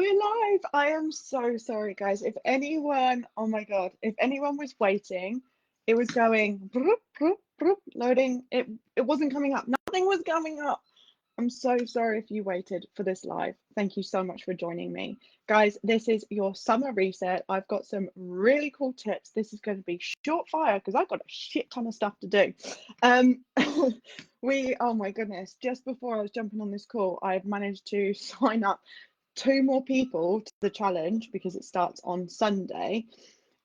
We're live. I am so sorry, guys. If anyone, oh my God, if anyone was waiting, it was going broop, broop, broop, loading. It wasn't coming up. Nothing was coming up. I'm so sorry if you waited for this live. Thank you so much for joining me. Guys, this is your summer reset. I've got some really cool tips. This is going to be short fire because I've got a shit ton of stuff to do. Um, oh my goodness, just before I was jumping on this call, I've managed to sign up two more people to the challenge because it starts on Sunday.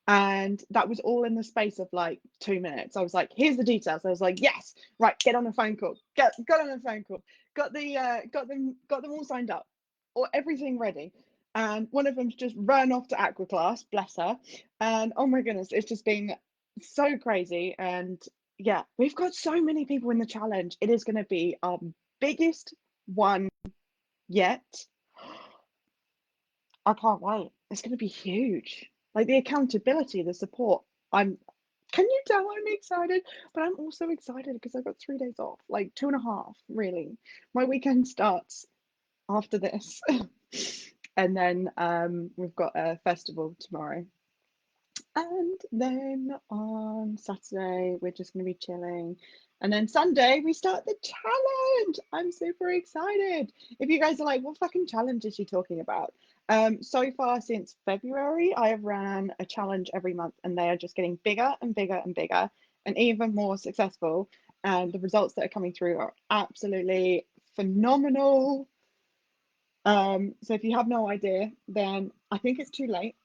And that was all in the space of like 2 minutes. I was like, here's the details. I was like, yes, right, get on a phone call. Get on a phone call. Got them all signed up, or everything ready. And one of them's just run off to aqua class, bless her. And oh my goodness, it's just been so crazy. And yeah, we've got so many people in the challenge. It is going to be our biggest one yet. I can't wait. It's going to be huge. Like the accountability, the support. Can you tell I'm excited? But I'm also excited because I've got 3 days off, like 2.5, really. My weekend starts after this. And then we've got a festival tomorrow. And then on Saturday, we're just going to be chilling. And then Sunday, we start the challenge. I'm super excited. If you guys are like, what fucking challenge is she talking about? So far since February, I have ran a challenge every month, and they are just getting bigger and bigger and bigger and even more successful. And the results that are coming through are absolutely phenomenal. So if you have no idea, then I think it's too late.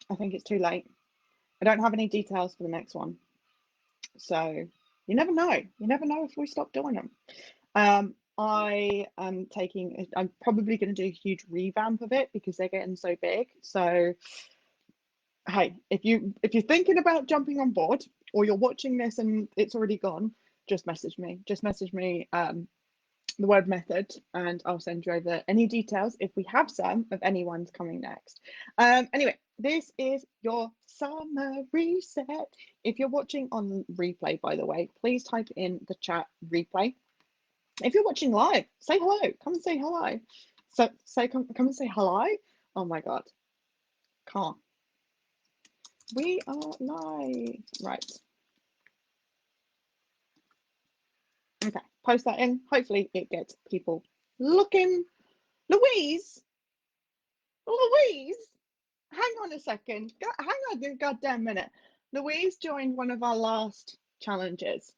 I think it's too late. I don't have any details for the next one. So you never know. You never know if we stop doing them. I'm probably going to do a huge revamp of it because they're getting so big. So hey, if you're thinking about jumping on board or you're watching this and it's already gone, just message me. Just message me the word method and I'll send you over any details if we have some of anyone's coming next. Anyway, this is your summer reset. If you're watching on replay, by the way, please type in the chat replay. If you're watching live, say hello. Come and say hello. So come and say hello. Oh my God. Come on. We are live. Right. Okay. Post that in. Hopefully it gets people looking. Louise, hang on a second. Hang on a goddamn minute. Louise joined one of our last challenges.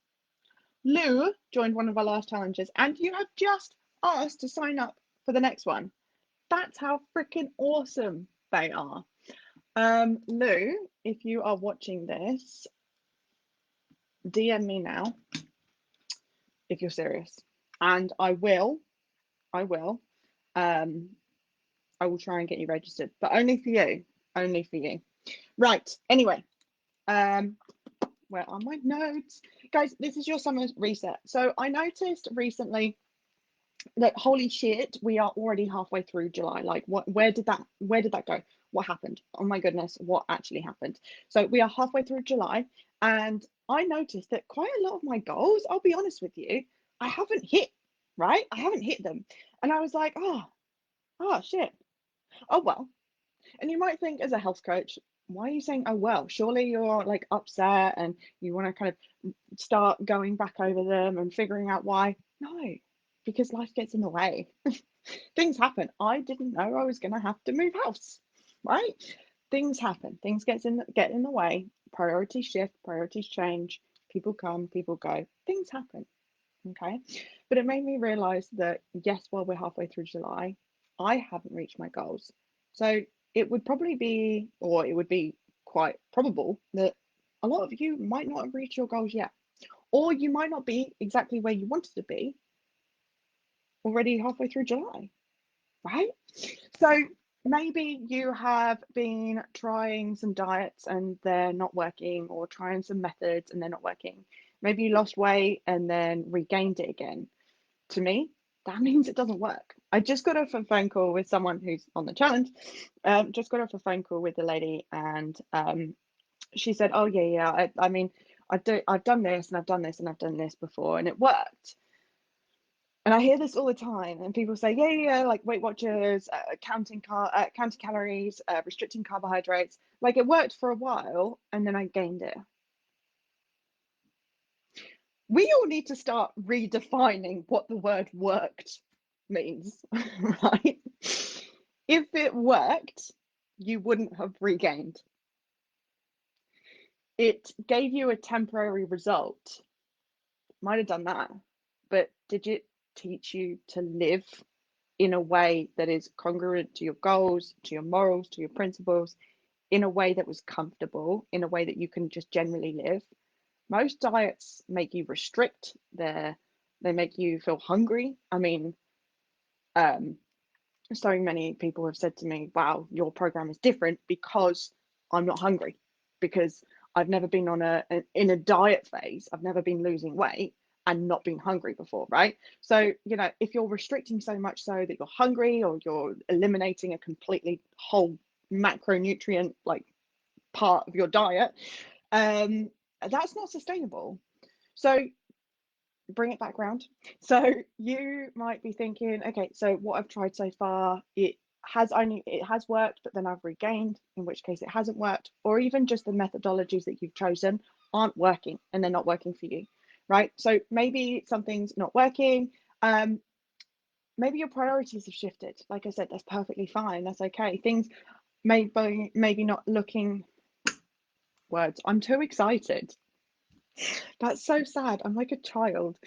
Lou joined one of our last challenges, and you have just asked to sign up for the next one. That's how freaking awesome they are. Lou, if you are watching this, DM me now if you're serious, and I will try and get you registered, but only for you. Right. Anyway, where are my notes, guys? This is your summer reset. So I noticed recently that holy shit, we are already halfway through July. Like, where did that go? What happened? Oh my goodness, what actually happened? So we are halfway through July, and I noticed that quite a lot of my goals, I'll be honest with you, I haven't hit. Right, I haven't hit them, and I was like, oh shit, oh well. And you might think, as a health coach, why are you saying, oh well? Surely you're like upset and you want to kind of start going back over them and figuring out why. No, because life gets in the way. Things happen. I didn't know I was going to have to move house, right? Things happen. Things get in the way. Priorities shift, priorities change. People come, people go. Things happen. Okay. But it made me realize that, yes, while we're halfway through July, I haven't reached my goals. So it would be quite probable that a lot of you might not have reached your goals yet, or you might not be exactly where you wanted to be already halfway through July, right? So maybe you have been trying some diets and they're not working, or trying some methods and they're not working. Maybe you lost weight and then regained it again. To me, that means it doesn't work. I just got off a phone call with someone who's on the challenge. Just got off a phone call with a lady, and she said, "Oh yeah. I mean, I've done this and I've done this and I've done this before, and it worked." And I hear this all the time, and people say, yeah, like Weight Watchers, counting calories, restricting carbohydrates. Like it worked for a while, and then I gained it. We all need to start redefining what the word worked means, right? If it worked, you wouldn't have regained. It gave you a temporary result. Might have done that, but did it teach you to live in a way that is congruent to your goals, to your morals, to your principles, in a way that was comfortable, in a way that you can just generally live? Most diets make you restrict, they make you feel hungry. I mean, so many people have said to me, wow, your program is different because I'm not hungry, because I've never been in a diet phase, I've never been losing weight and not been hungry before, right? So, if you're restricting so much so that you're hungry, or you're eliminating a completely whole macronutrient like part of your diet, that's not sustainable. So bring it back round. So you might be thinking, okay, so what I've tried so far, it has worked, but then I've regained, in which case it hasn't worked, or even just the methodologies that you've chosen aren't working and they're not working for you, right? So maybe something's not working. Maybe your priorities have shifted. Like I said, that's perfectly fine. That's okay. Things maybe not looking, words. I'm too excited. That's so sad. I'm like a child.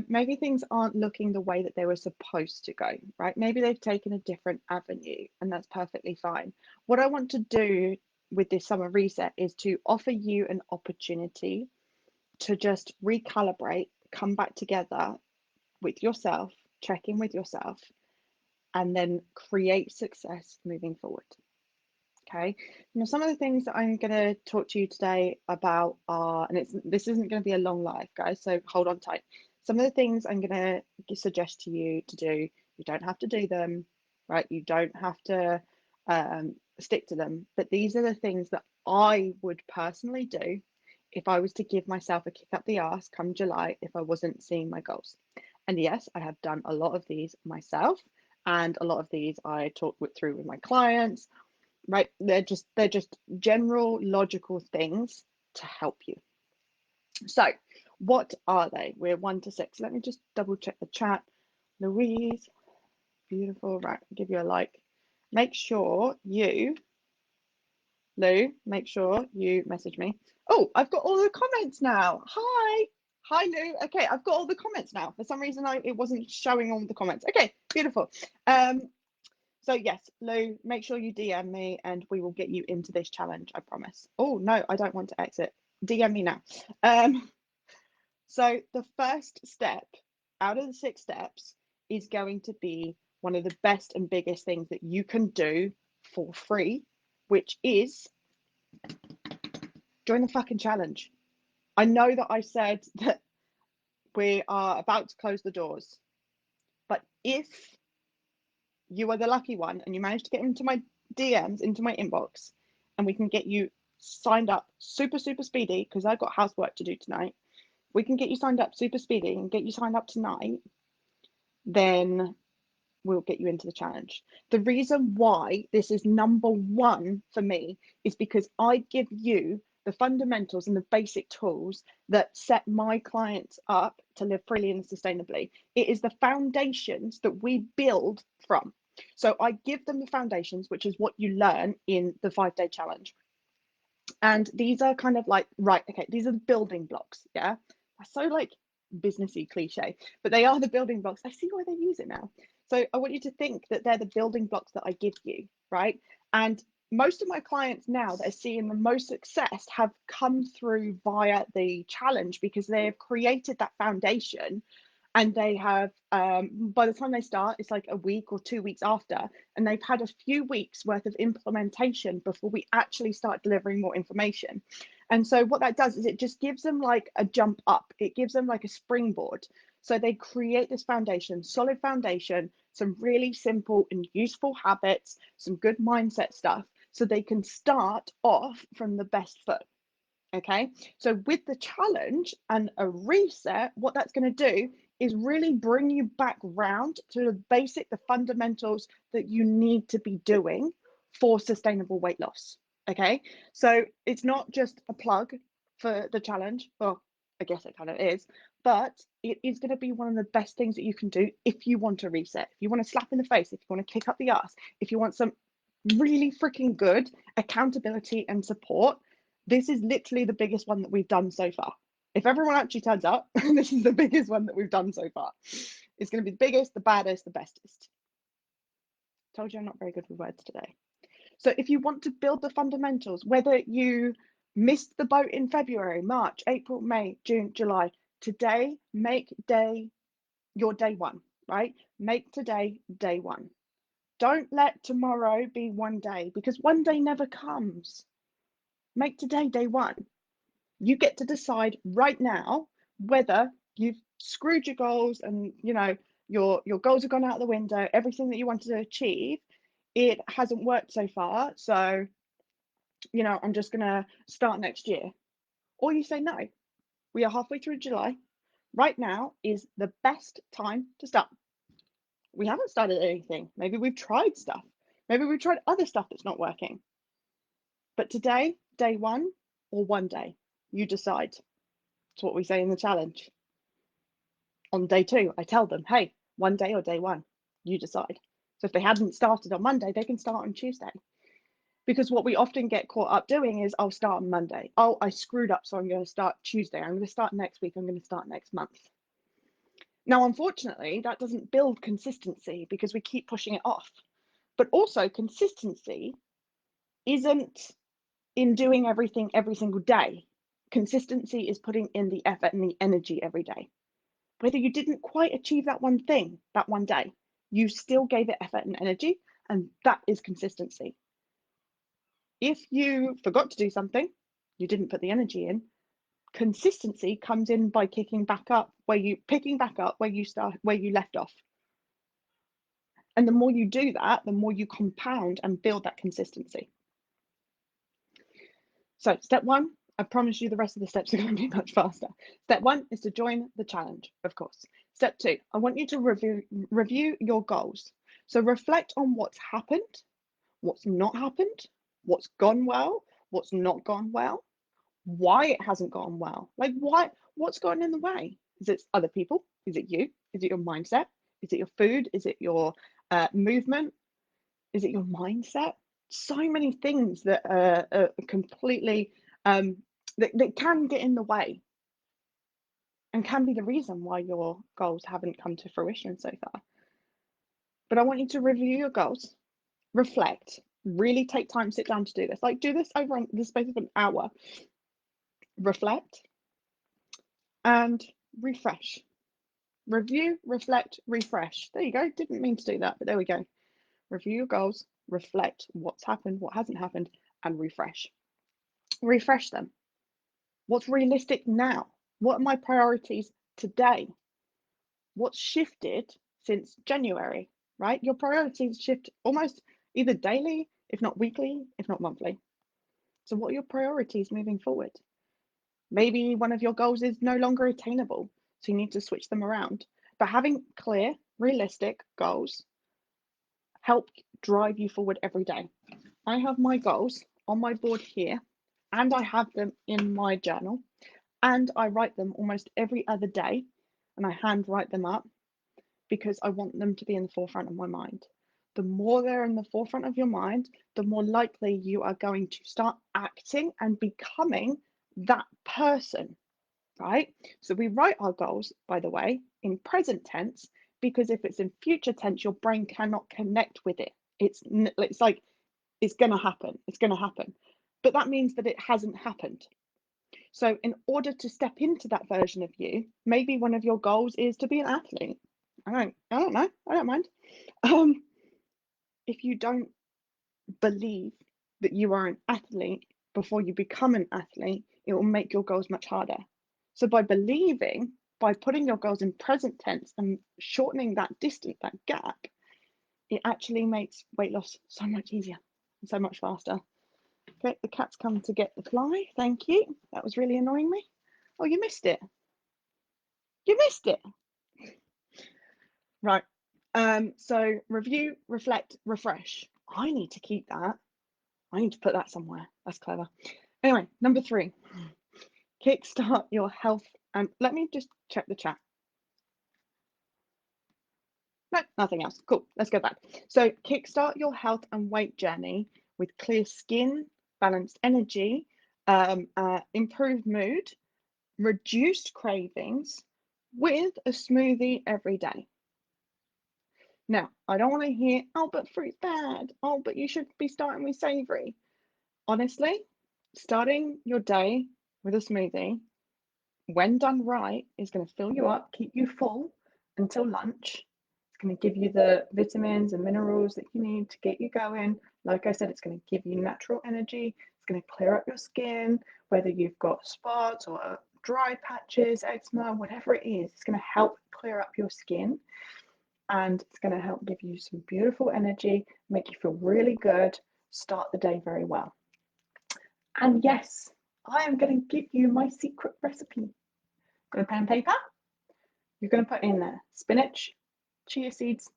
Maybe things aren't looking the way that they were supposed to go, right? Maybe they've taken a different avenue, and that's perfectly fine. What I want to do with this summer reset is to offer you an opportunity to just recalibrate, come back together with yourself, check in with yourself, and then create success moving forward. Okay. Now, some of the things that I'm going to talk to you today about are, and this isn't going to be a long life, guys, so hold on tight. Some of the things I'm going to suggest to you to do, you don't have to do them, right? You don't have to stick to them, but these are the things that I would personally do if I was to give myself a kick up the arse come July if I wasn't seeing my goals. And yes, I have done a lot of these myself, and a lot of these I talked through with my clients, right? They're just general logical things to help you. So what are they? We're 1 to 6. Let me just double check the chat. Louise, beautiful. Right, I'll give you a like. Make sure you, Lou, make sure you message me. Oh, I've got all the comments now. Hi Lou. Okay, I've got all the comments now. For some reason it wasn't showing all the comments. Okay, beautiful. So yes, Lou, make sure you DM me and we will get you into this challenge, I promise. Oh, no, I don't want to exit. DM me now. So the first step out of the 6 steps is going to be one of the best and biggest things that you can do for free, which is join the fucking challenge. I know that I said that we are about to close the doors, but if you are the lucky one and you manage to get into my DMs, into my inbox, and we can get you signed up super, super speedy, because I've got housework to do tonight. We can get you signed up super speedy and get you signed up tonight, then we'll get you into the challenge. The reason why this is number 1 for me is because I give you the fundamentals and the basic tools that set my clients up to live freely and sustainably. It is the foundations that we build from. So I give them the foundations, which is what you learn in the 5-day challenge. And these are kind of like, right, okay, these are the building blocks. Yeah. That's so like businessy cliche, but they are the building blocks. I see why they use it now. So I want you to think that they're the building blocks that I give you, right? And most of my clients now that are seeing the most success have come through via the challenge, because they have created that foundation, and they have by the time they start, it's like a week or 2 weeks after, and they've had a few weeks worth of implementation before we actually start delivering more information. And so what that does is it just gives them like a jump up, it gives them like a springboard. So they create this foundation, solid foundation, some really simple and useful habits, some good mindset stuff, so they can start off from the best foot. Okay, so with the challenge and a reset, what that's going to do is really bring you back round to the fundamentals that you need to be doing for sustainable weight loss. Okay, so it's not just a plug for the challenge. Well, I guess it kind of is, but it is going to be one of the best things that you can do if you want to reset, if you want to slap in the face, if you want to kick up the ass, if you want some really freaking good accountability and support. This is literally the biggest one that we've done so far. If everyone actually turns up, this is the biggest one that we've done so far. It's going to be the biggest, the baddest, the bestest. Told you I'm not very good with words today. So if you want to build the fundamentals, whether you missed the boat in February, March, April, May, June, July, today make your day one, right? Make today day one. Don't let tomorrow be one day, because one day never comes. Make today day one. You get to decide right now whether you've screwed your goals and your goals have gone out the window, everything that you wanted to achieve, it hasn't worked so far. So, I'm just gonna start next year. Or you say no. We are halfway through July. Right now is the best time to start. We haven't started anything. Maybe we've tried stuff. Maybe we've tried other stuff that's not working. But today, day one or one day, you decide. It's what we say in the challenge. On day two, I tell them, hey, one day or day one, you decide. So if they hadn't started on Monday, they can start on Tuesday. Because what we often get caught up doing is, I'll start on Monday. Oh, I screwed up, so I'm going to start Tuesday. I'm going to start next week. I'm going to start next month. Now, unfortunately, that doesn't build consistency because we keep pushing it off. But also, consistency isn't in doing everything every single day. Consistency is putting in the effort and the energy every day. Whether you didn't quite achieve that one thing that one day, you still gave it effort and energy, and that is consistency. If you forgot to do something, you didn't put the energy in, consistency comes in by picking back up where you left off. And the more you do that, the more you compound and build that consistency. So step one, I promise you the rest of the steps are going to be much faster. Step one is to join the challenge, of course. Step two, I want you to review your goals. So reflect on what's happened, what's not happened, what's gone well, what's not gone well, why it hasn't gone well. Like what's gotten in the way? Is it other people? Is it you? Is it your mindset? Is it your food? Is it your movement? Is it your mindset? So many things that are completely that can get in the way and can be the reason why your goals haven't come to fruition so far. But I want you to review your goals, reflect, really take time, sit down to do this. Like do this over the space of an hour. Reflect and refresh. Review, reflect, refresh. There you go. Didn't mean to do that, but there we go. Review your goals, reflect what's happened, what hasn't happened, and refresh. Refresh them. What's realistic now? What are my priorities today? What's shifted since January, right? Your priorities shift almost either daily, if not weekly, if not monthly. So what are your priorities moving forward? Maybe one of your goals is no longer attainable, so you need to switch them around. But having clear, realistic goals help drive you forward every day. I have my goals on my board here, and I have them in my journal, and I write them almost every other day, and I handwrite them up because I want them to be in the forefront of my mind. The more they're in the forefront of your mind, the more likely you are going to start acting and becoming that person, right? So we write our goals, by the way, in present tense, because if it's in future tense, your brain cannot connect with it. It's like it's going to happen. It's going to happen. But that means that it hasn't happened. So in order to step into that version of you, maybe one of your goals is to be an athlete. I don't know. I don't mind. If you don't believe that you are an athlete before you become an athlete, it will make your goals much harder. So by believing, by putting your goals in present tense and shortening that distance, that gap, it actually makes weight loss so much easier and so much faster. Okay, the cat's come to get the fly. Thank you. That was really annoying me. Oh, you missed it. You missed it. Right. So review, reflect, refresh. I need to keep that. I need to put that somewhere. That's clever. Anyway, number 3, kickstart your health. And let me just check the chat. No, nothing else. Cool. Let's go back. So kickstart your health and weight journey with clear skin, balanced energy, improved mood, reduced cravings with a smoothie every day. Now, I don't want to hear, oh, but fruit's bad. Oh, but you should be starting with savory. Honestly, starting your day with a smoothie, when done right, is going to fill you up, keep you full until lunch. It's going to give you the vitamins and minerals that you need to get you going. Like I said, it's going to give you natural energy. It's going to clear up your skin, whether you've got spots or dry patches, eczema, whatever it is. It's going to help clear up your skin, and it's going to help give you some beautiful energy, make you feel really good, start the day very well. And yes, I am going to give you my secret recipe. Got a pen and paper? You're going to put in there spinach, chia seeds,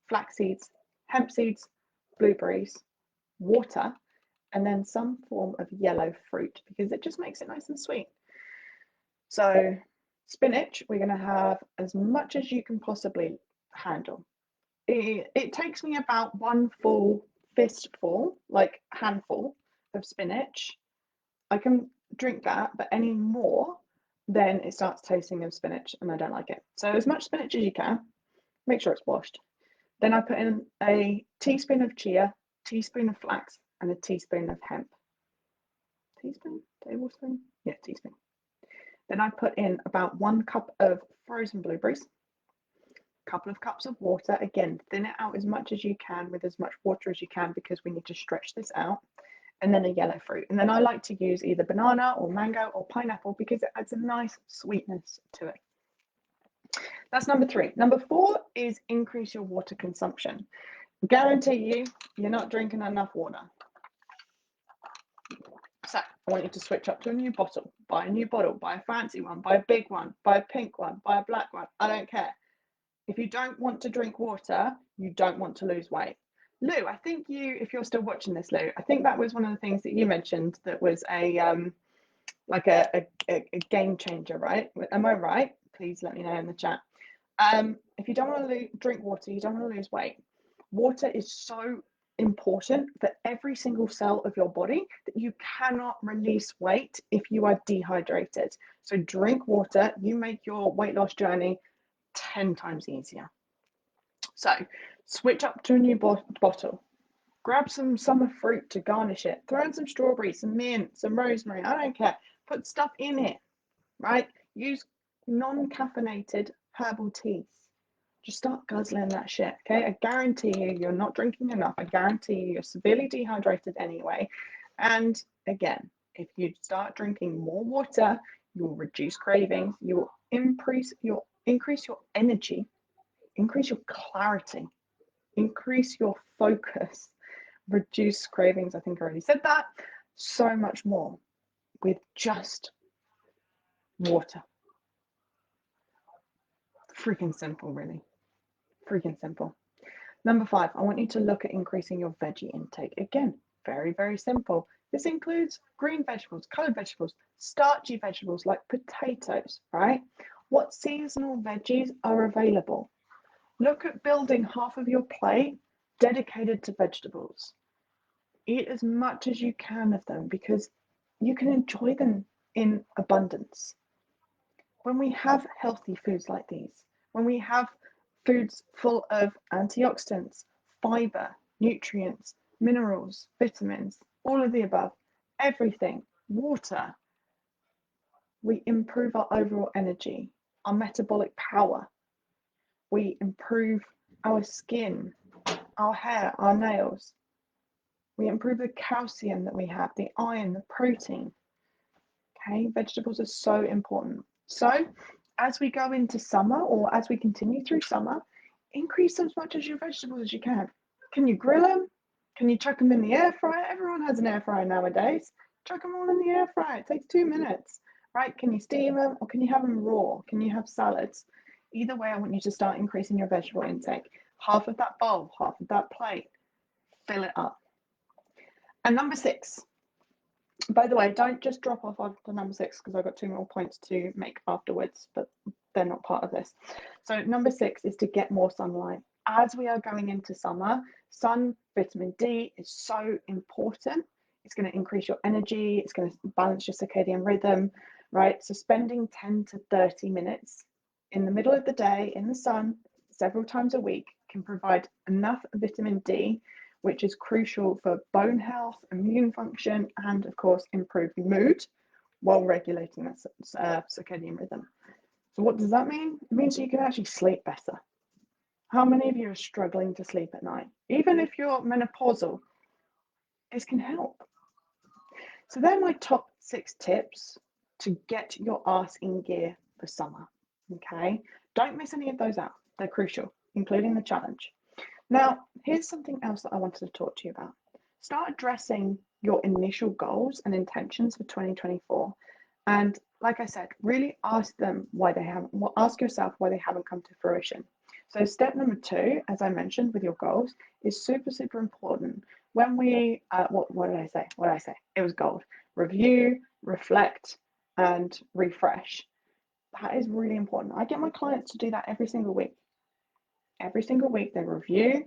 flax seeds, hemp seeds, blueberries, water, and then some form of yellow fruit because it just makes it nice and sweet. So spinach, we're going to have as much as you can possibly handle. It takes me about one full fistful, like handful of spinach. I can drink that, but any more, then it starts tasting of spinach and I don't like it. So as much spinach as you can, make sure it's washed. Then I put in a teaspoon of chia, teaspoon of flax, and a teaspoon of hemp. Teaspoon? Tablespoon? Yeah, teaspoon. Then I put in about 1 cup of frozen blueberries, a couple of cups of water. Again, thin it out as much as you can with as much water as you can because we need to stretch this out. And then a yellow fruit. And then I like to use either banana or mango or pineapple because it adds a nice sweetness to it. That's number 3. Number 4 is increase your water consumption. Guarantee you're not drinking enough water. So I want you to switch up to a new bottle. Buy a new bottle, buy a fancy one, buy a big one, buy a pink one, buy a black one. I don't care. If you don't want to drink water, you don't want to lose weight. Lou, I think if you're still watching this, Lou, I think that was one of the things that you mentioned that was a game changer, right? Am I right? Please let me know in the chat. If you don't want to drink water, you don't want to lose weight. Water is so important for every single cell of your body that you cannot release weight if you are dehydrated. So drink water, you make your weight loss journey 10 times easier. So switch up to a new bottle. Grab some summer fruit to garnish it. Throw in some strawberries, some mint, some rosemary. I don't care. Put stuff in it, right? Use non-caffeinated herbal teas. Just start guzzling that shit, okay? I guarantee you're not drinking enough. I guarantee you're severely dehydrated anyway. And again, if you start drinking more water, you'll reduce cravings. You'll increase your energy, increase your clarity, increase your focus, reduce cravings. I think I already said that. So much more with just water. Freaking simple, really. Freaking simple. Number 5, I want you to look at increasing your veggie intake. Again, very, very simple. This includes green vegetables, colored vegetables, starchy vegetables like potatoes, right? What seasonal veggies are available? Look at building half of your plate dedicated to vegetables. Eat as much as you can of them because you can enjoy them in abundance. When we have healthy foods like these, when we have foods full of antioxidants, fiber, nutrients, minerals, vitamins, all of the above, everything, water, we improve our overall energy, our metabolic power. We improve our skin, our hair, our nails. We improve the calcium that we have, the iron, the protein. Okay, vegetables are so important. So as we go into summer or as we continue through summer, increase as much as your vegetables as you can. Can you grill them? Can you chuck them in the air fryer? Everyone has an air fryer nowadays. Chuck them all in the air fryer. It takes 2 minutes, right? Can you steam them or can you have them raw? Can you have salads? Either way, I want you to start increasing your vegetable intake. Half of that bowl, half of that plate, fill it up. And number 6, by the way, don't just drop off after number 6 because I've got 2 more points to make afterwards, but they're not part of this. So number 6 is to get more sunlight. As we are going into summer, vitamin D is so important. It's going to increase your energy. It's going to balance your circadian rhythm, right? So spending 10 to 30 minutes in the middle of the day in the sun several times a week can provide enough vitamin D, which is crucial for bone health, immune function, and of course, improved mood while regulating that circadian rhythm. So what does that mean? It means you can actually sleep better. How many of you are struggling to sleep at night? Even if you're menopausal, this can help. So they're my top 6 tips to get your ass in gear for summer. Okay, don't miss any of those out. They're crucial, including the challenge. Now, here's something else that I wanted to talk to you about. Start addressing your initial goals and intentions for 2024. And like I said, really ask them why they haven't, ask yourself why they haven't come to fruition. So step number 2, as I mentioned with your goals, is super, super important. When we, what did I say? What did I say? It was gold. Review, reflect, and refresh. That is really important. I get my clients to do that every single week. Every single week they review,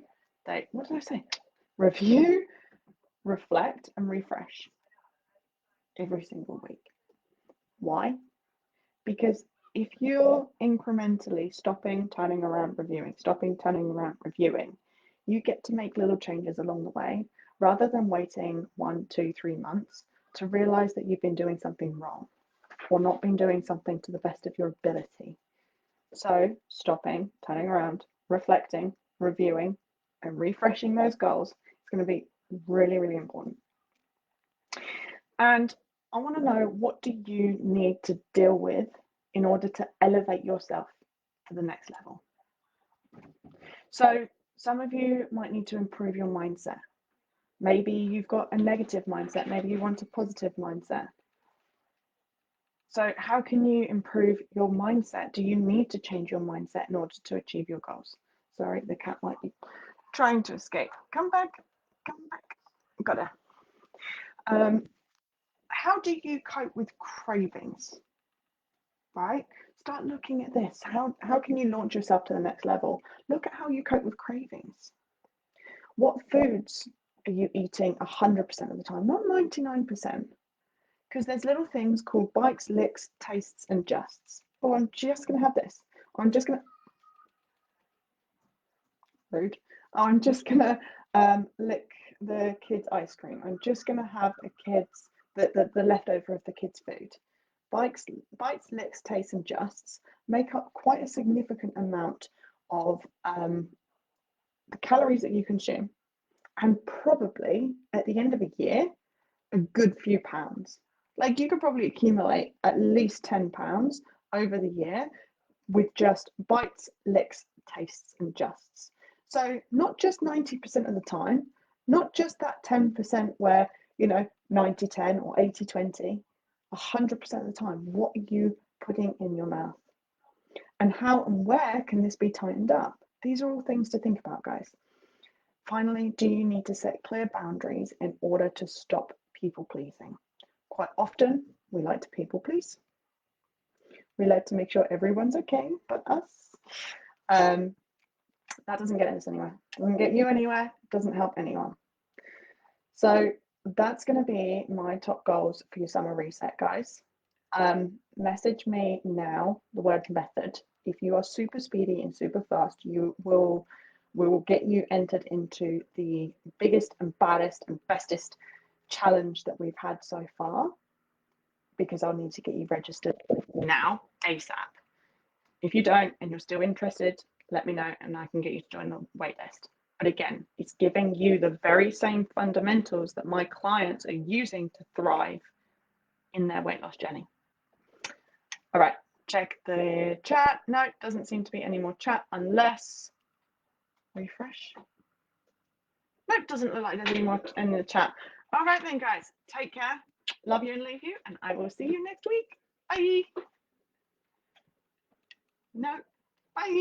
what did I say? Review, reflect, and refresh. Every single week. Why? Because if you're incrementally stopping, turning around, reviewing, stopping, turning around, reviewing, you get to make little changes along the way rather than waiting 1, 2, 3 months to realize that you've been doing something wrong or not been doing something to the best of your ability. So stopping, turning around, reflecting, reviewing, and refreshing those goals is going to be really, really important. And I want to know, what do you need to deal with in order to elevate yourself to the next level? So some of you might need to improve your mindset. Maybe you've got a negative mindset. Maybe you want a positive mindset. So how can you improve your mindset? Do you need to change your mindset in order to achieve your goals? Sorry, the cat might be trying to escape. Come back, come back. Got her. How do you cope with cravings? Right? Start looking at this. How can you launch yourself to the next level? Look at how you cope with cravings. What foods are you eating 100% of the time? Not 99%. Because there's little things called bites, licks, tastes, and justs. Oh, I'm just going to have this. I'm just going to... Rude. I'm just going to lick the kids' ice cream. I'm just going to have the leftover of the kids' food. Bites, licks, tastes, and justs make up quite a significant amount of the calories that you consume. And probably at the end of a year, a good few pounds. Like, you could probably accumulate at least 10 pounds over the year with just bites, licks, tastes, and justs. So not just 90% of the time, not just that 10% where, 90-10 or 80-20, 100% of the time, what are you putting in your mouth? And how and where can this be tightened up? These are all things to think about, guys. Finally, do you need to set clear boundaries in order to stop people pleasing? Quite often, we like to people please. We like to make sure everyone's okay but us. That doesn't get us anywhere. Doesn't get you anywhere. Doesn't help anyone. So that's going to be my top goals for your summer reset, guys. Message me now the word method. If you are super speedy and super fast, we will get you entered into the biggest and baddest and bestest challenge that we've had so far, because I'll need to get you registered now, ASAP. If you don't and you're still interested, let me know and I can get you to join the waitlist. But again, it's giving you the very same fundamentals that my clients are using to thrive in their weight loss journey. All right, check the chat. No, it doesn't seem to be any more chat unless refresh. No, it doesn't look like there's any more in the chat. All right then, guys, take care. Love you and leave you, and I will see you next week. Bye. No. Bye.